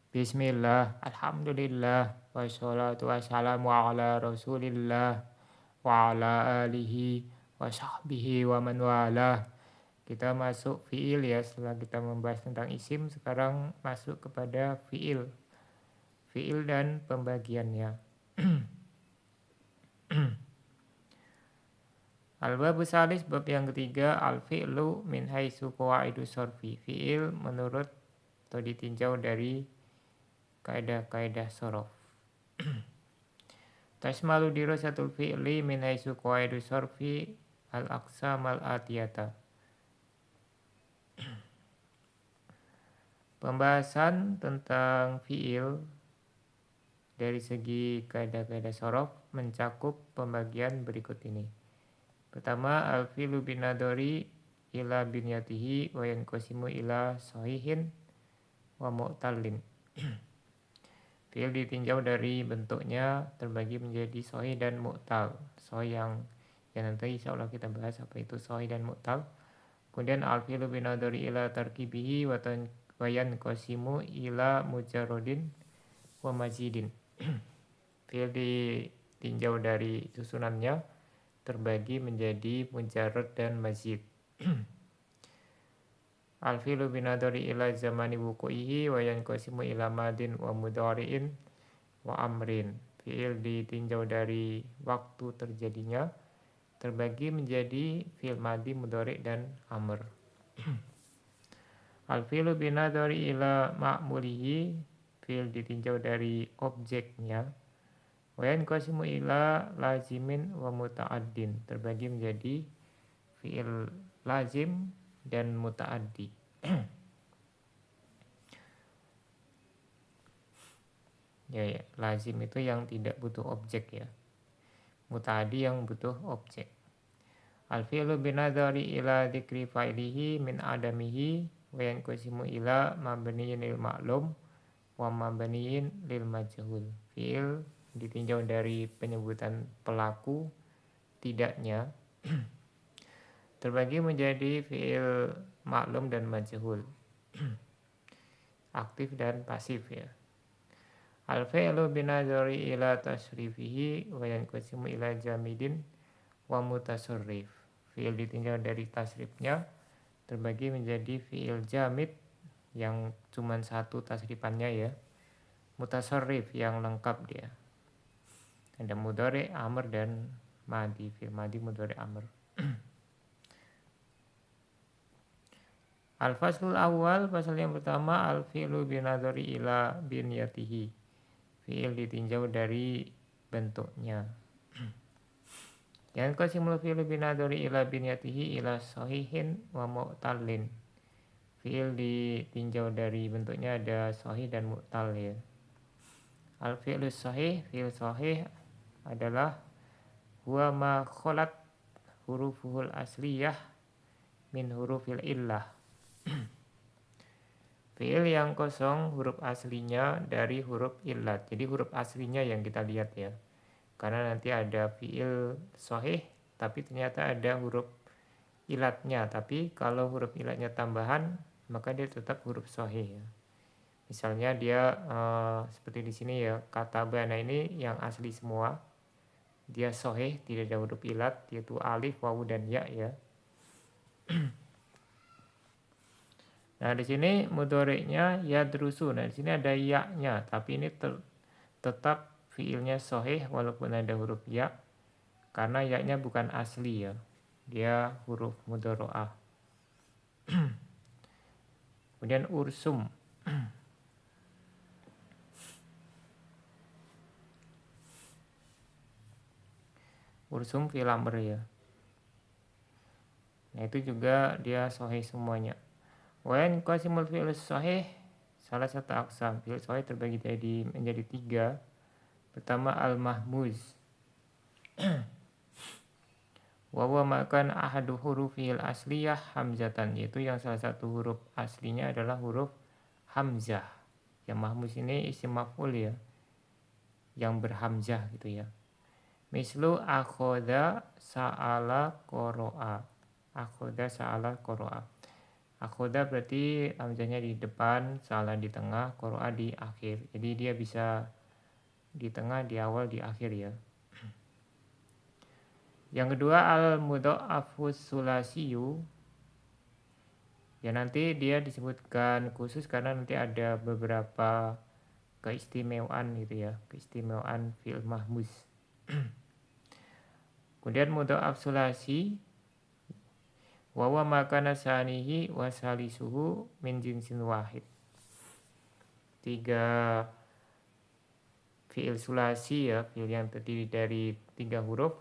Bismillah, alhamdulillah, wassalatu wassalamu ala rasulillah, wa ala alihi, wa sahbihi, wa man walah. Kita masuk fiil ya, setelah kita membahas tentang isim, sekarang masuk kepada fiil. Fiil dan pembagiannya. Al-babu salis, bab yang ketiga, al-fi'lu min haitsu qawaidu sorfi. Fiil menurut atau ditinjau dari kaidah-kaidah sorof. Tasmalu dirasatul fi'li min haitsu qawaidu sorfi al-aqsam al-atiyata. Pembahasan tentang fi'il dari segi kaidah-kaidah sorof mencakup pembagian berikut ini. Pertama, al-fi'lu binadori ila binyatihi wa yanqasimu ila sahihin wa mu'tallin. Fi'il ditinjau dari bentuknya terbagi menjadi sahih dan mu'tal. Sahih yang nanti insya Allah kita bahas apa itu sahih dan mu'tal. Kemudian al-fi'lu binadori ila tarkibihi wa yanqasimu ila mujarrodin wa mazidin. Fi'il ditinjau dari susunannya terbagi menjadi mujarrad dan mazid. Al-fi'lu binadari ila zamani wuku'ihi wa yanqasimu ila madin wa mudhari'in wa amrin. Fi'il ditinjau dari waktu terjadinya terbagi menjadi fi'il madi, mudhari' dan amr. Al-fi'lu binadari ila ma'mulihi, fi'il ditinjau dari objeknya. Wa yanqasimu ila lazimin wa muta'addin, terbagi menjadi fi'il lazim dan muta'addi. Ya, lazim itu yang tidak butuh objek ya. Muta'addi yang butuh objek. Al-fi'lu binadari ila dzikri fa'ilihi min adamihi wa yanqasimu ila mabniyin lil ma'lum wa mabniyin lil majhul. Fi'il ditinjau dari penyebutan pelaku tidaknya terbagi menjadi fi'il maklum dan majhul, aktif dan pasif ya. Al-fi'lu binadari ila tasrifihi wa yanqasimu ila jamidin wa mutasarrif. Fi'il ditinjau dari tasrifnya terbagi menjadi fi'il jamid yang cuma satu tasrifannya ya, mutasarrif yang lengkap dia. Ada mudhari, amr, dan madi. Fi'il madi, mudhari, amr. Al-faslul awal, pasal yang pertama, al-fi'lu binadhari ila binyatihi. Fi'il ditinjau dari bentuknya. Yang qasimul fi'lu binadhari ila binyatihi ila sahihin wa mu'tallin. Fi'il ditinjau dari bentuknya ada sahih dan mu'tal ya. Al-fi'lu sahih, fi'il sahih adalah huwa ma kholat hurufuhul asliyah min hurufil illah. Fi'il yang kosong huruf aslinya dari huruf illat. Jadi huruf aslinya yang kita lihat ya. Karena nanti ada fi'il sahih tapi ternyata ada huruf ilatnya. Tapi kalau huruf ilatnya tambahan maka dia tetap huruf sahih ya. Misalnya dia seperti di sini ya, kata bana ini yang asli semua. Dia sahih, tidak ada huruf ilat, yaitu alif, wawu, dan ya ya. Nah, di sini mudhari'nya yadrusu. Nah, di sini ada ya-nya, tapi ini tetap fiilnya sahih walaupun ada huruf ya. Karena ya-nya bukan asli ya. Dia huruf mudhari'ah. Kemudian ursum. Ursum fi'il amr ya. Nah, itu juga dia sahih semuanya. Wa yanqasimul fi'il sahih salah satu aqsam. Fi'il sahih terbagi menjadi 3. Pertama al-mahmuz. Wa huwa makan ahadu hurufil asliyah hamzatan, yaitu yang salah satu huruf aslinya adalah huruf hamzah. Yang mahmuz ini isim maf'ul ya, yang berhamzah gitu ya. Mislu akhoda sa'ala qoro'a. Akhoda sa'ala qoro'a. Akhoda berarti hamzahnya di depan, salah di tengah, qara'a di akhir. Jadi dia bisa di tengah, di awal, di akhir ya. Yang kedua al-mudha'afus sulasiyu. Ya nanti dia disebutkan khusus karena nanti ada beberapa keistimewaan gitu ya, keistimewaan fi'il mahmuz. Kemudian mudha'af sulasi wawa makana sanihi wa salisuhu min jinsin wahid. 3 fi'il sulasi ya, fi'il yang terdiri dari 3 huruf,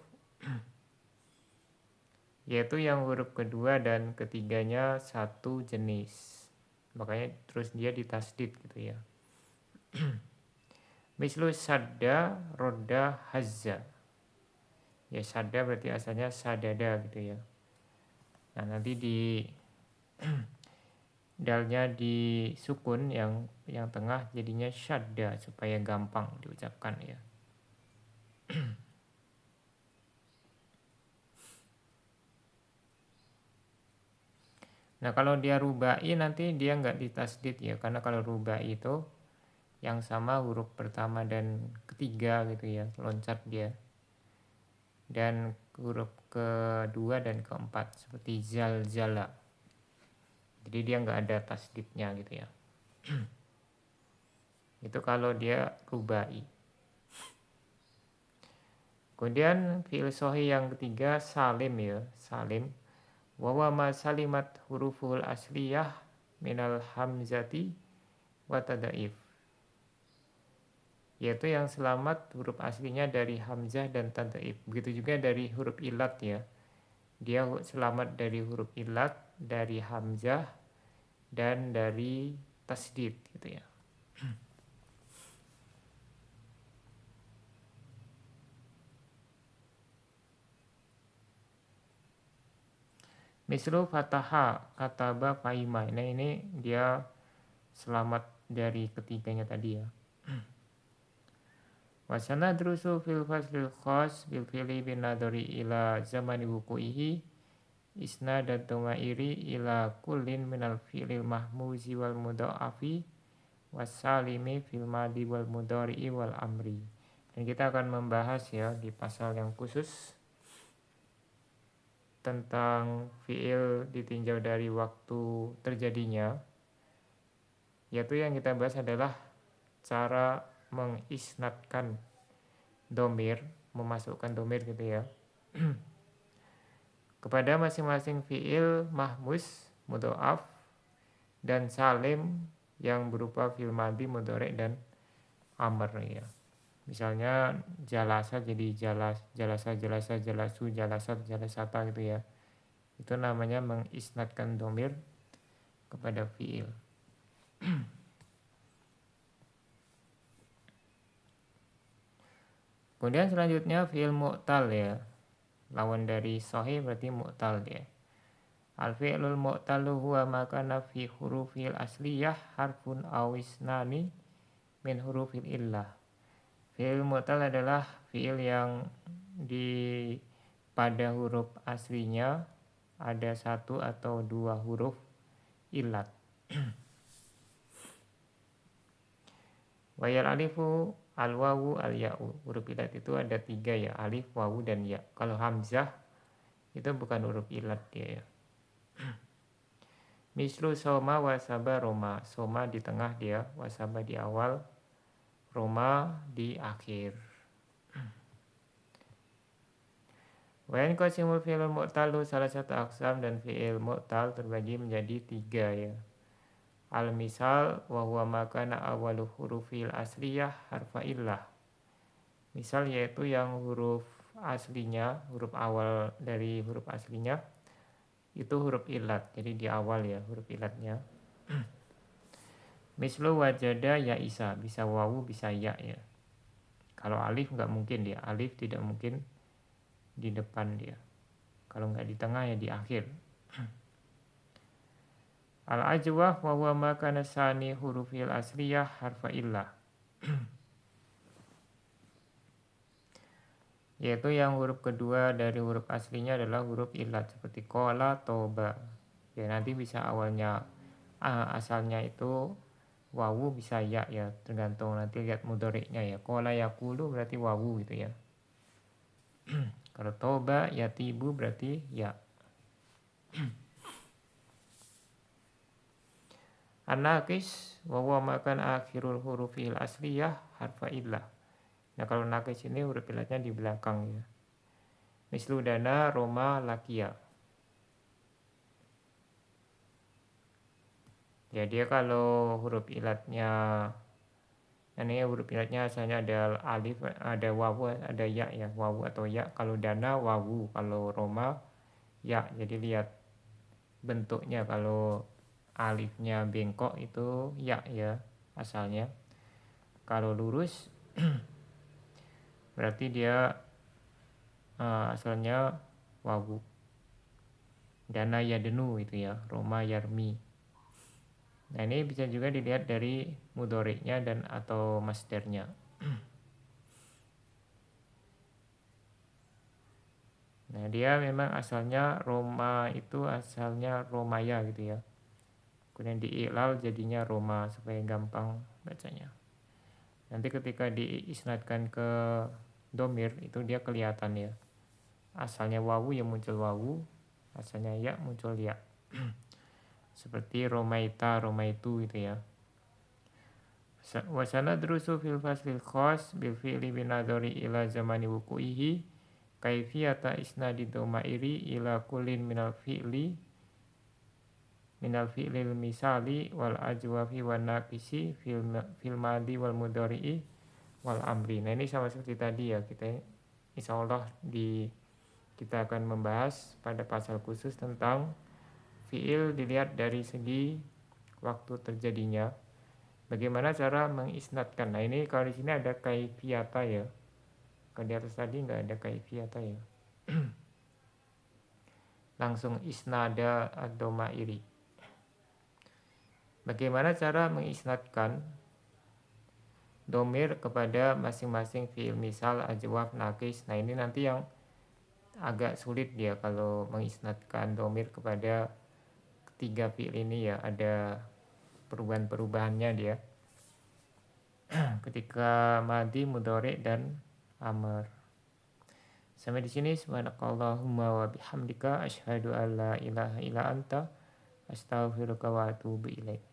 yaitu yang huruf kedua dan ketiganya satu jenis. Makanya terus dia ditasdid gitu ya. Mislu sadda, rodda, hazza. Ya sadda berarti asalnya sadada gitu ya. Nah nanti di dalnya di sukun yang tengah jadinya syadda supaya gampang diucapkan ya. Nah kalau dia rubai nanti dia nggak ditasdid ya, karena kalau rubai itu yang sama huruf pertama dan ketiga gitu ya, loncat dia. Dan huruf kedua dan keempat seperti zalzala. Jadi dia nggak ada tasdidnya gitu ya. Itu kalau dia rubai. Kemudian fi'il sahih yang ketiga salim ya, salim. Wa ma salimat huruful asliyah minal hamzati wa tadaif. Yaitu yang selamat huruf aslinya dari hamzah dan tadaif. Begitu juga dari huruf ilat ya. Dia selamat dari huruf ilat, dari hamzah dan dari tasdid gitu ya. Mislu fataha, kataba, faima. Nah ini dia selamat dari ketiganya tadi ya. Wasana drusu fil faslil khas bil fili bin nadori ila zamani wuku'ihi isna dan tumairi ila kullin minal fi'lil mahmuzi wal mudha'afi wassalimi fil madi wal mudhari'i wal amri. Dan kita akan membahas ya di pasal yang khusus tentang fi'il ditinjau dari waktu terjadinya, yaitu yang kita bahas adalah cara mengisnadkan domir, memasukkan domir gitu ya, kepada masing-masing fi'il mahmus, mudho'af, dan salim yang berupa fi'il madhi, mudhari' dan amr ya. Misalnya jalasa jadi jalasa, jalasu, jalasat, jalasata gitu ya. Itu namanya mengisnadkan domir kepada fi'il. Kemudian selanjutnya fi'il mu'tal ya. Lawan dari sahih berarti mu'tal dia. Al-fi'lul mu'talu huwa makana fi hurufil asliyah harfun awisnani min hurufil illah. Fi'il mu'tal adalah fi'il yang pada huruf aslinya ada satu atau dua huruf ilat. Wayal alifu al wawu al ya'u. Huruf ilat itu ada 3 ya, alif, wawu, dan ya. Kalau hamzah itu bukan huruf ilat dia ya. Mislu soma wasaba roma. Soma di tengah dia, wasaba di awal, roma di akhir. Wayan qasimul fi'il mu'talu salah satu aksam, dan fi'il mu'tal terbagi menjadi 3 ya. Al-misal wa huwa makana awalu hurufil asliyah harfa illah. Misal yaitu yang huruf aslinya, huruf awal dari huruf aslinya itu huruf ilat. Jadi di awal ya huruf ilatnya. Mislu wajada ya isa, bisa wawu bisa ya ya. Kalau alif nggak mungkin dia, alif tidak mungkin di depan dia. Kalau nggak di tengah ya di akhir. Al-ajwah wa huwa ma kana sani hurufil asliyah harfa illah. Yaitu yang huruf kedua dari huruf aslinya adalah huruf ilat seperti qala, toba. Ya nanti bisa awalnya asalnya itu wawu bisa ya, tergantung nanti lihat mudhari'nya ya. Qala yaqulu berarti wawu gitu ya. Kalau toba yatibu berarti ya. An-naqis wa huwa makan akhirul hurufil asliyah harfa illah. Nah kalau naqis ini huruf ilahnya di belakang ya. Mislu dana Roma lakia. Ya dia kalau huruf ilatnya, ini huruf ilatnya asalnya ada alif, ada wawu, ada ya, wawu atau ya. Kalau dana wawu, kalau Roma ya. Jadi lihat bentuknya, kalau alifnya bengkok itu ya asalnya. Kalau lurus berarti dia asalnya wawu. Dana yadenu itu ya, Roma yarmi. Nah ini bisa juga dilihat dari mudhari'nya dan atau masdarnya. Nah dia memang asalnya Roma itu asalnya Romaya gitu ya. Kemudian diiklal jadinya Roma supaya gampang bacanya. Nanti ketika diisnadkan ke domir itu dia kelihatan ya. Asalnya wawu ya muncul wawu, asalnya ya muncul ya. Seperti Romaita, Romaitu gitu ya. Wasana drusu fil faslil khos bil fi'li binadori ila zamani wuku'ihi kaifiyata isnadi domairi ila kulin minal fi'lil misali wal ajwafi wan naqisi fil madi wal mudhari'i wal amri. Nah ini sama seperti tadi ya, kita insyaallah kita akan membahas pada pasal khusus tentang fi'il dilihat dari segi waktu terjadinya. Bagaimana cara mengisnadkan? Nah ini kalau di sini ada kaifiyata ya. Kalau di atas tadi nggak ada kaifiyata ya. Langsung isnada ad-domairi. Bagaimana cara mengisnadkan domir kepada masing-masing fi'il misal, ajwaf, nakis. Nah ini nanti yang agak sulit dia kalau mengisnadkan domir kepada ketiga fi'il ini ya. Ada perubahan-perubahannya dia. Ketika madi, mudhari dan amr. Sampai di sini subhanakallahumma wa bihamdika asyhadu an la ilaha illa anta astaghfiruka wa atubu ilaik.